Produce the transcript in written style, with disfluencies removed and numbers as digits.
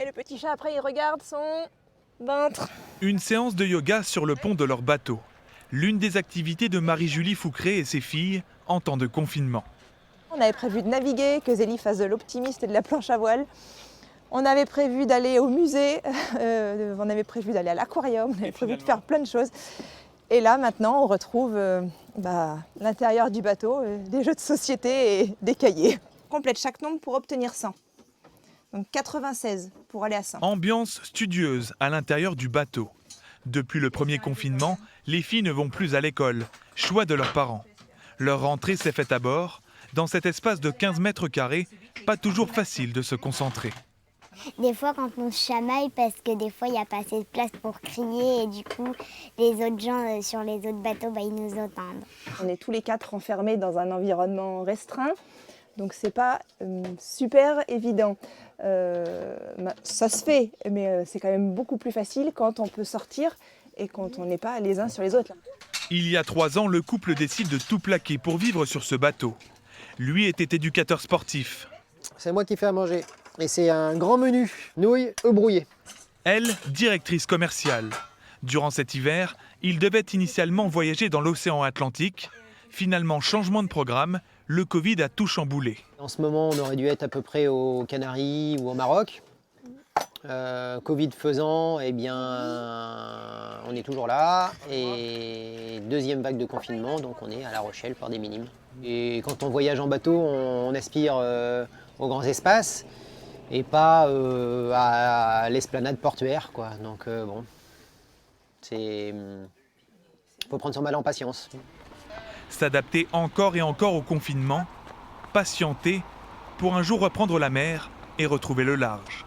le petit chat, après, il regarde son ventre. Une séance de yoga sur le pont de leur bateau. L'une des activités de Marie-Julie Foucré et ses filles en temps de confinement. On avait prévu de naviguer, que Zélie fasse de l'optimiste et de la planche à voile. On avait prévu d'aller au musée, on avait prévu d'aller à l'aquarium, on avait prévu de faire plein de choses. Et là, maintenant, on retrouve l'intérieur du bateau, des jeux de société et des cahiers. On complète chaque nombre pour obtenir 100. Donc 96 pour aller à 100. Ambiance studieuse à l'intérieur du bateau. Depuis le premier confinement, les filles ne vont plus à l'école, choix de leurs parents. Leur rentrée s'est faite à bord. Dans cet espace de 15 mètres carrés, pas toujours facile de se concentrer. Des fois, quand on se chamaille, parce que des fois, il n'y a pas assez de place pour crier et du coup, les autres gens sur les autres bateaux, ils nous entendent. On est tous les 4 enfermés dans un environnement restreint, donc c'est pas super évident. Ça se fait, mais c'est quand même beaucoup plus facile quand on peut sortir et quand on n'est pas les uns sur les autres. Il y a 3 ans, le couple décide de tout plaquer pour vivre sur ce bateau. Lui était éducateur sportif. C'est moi qui fais à manger. Et c'est un grand menu, nouilles, œufs brouillés. Elle, directrice commerciale. Durant cet hiver, il devait initialement voyager dans l'océan Atlantique. Finalement, changement de programme, le Covid a tout chamboulé. En ce moment, on aurait dû être à peu près aux Canaries ou au Maroc. Covid faisant, eh bien, on est toujours là. Et deuxième vague de confinement, donc on est à La Rochelle par des minimes. Et quand on voyage en bateau, on aspire aux grands espaces et pas à l'esplanade portuaire, quoi. Donc bon, faut prendre son mal en patience. S'adapter encore et encore au confinement, patienter pour un jour reprendre la mer et retrouver le large.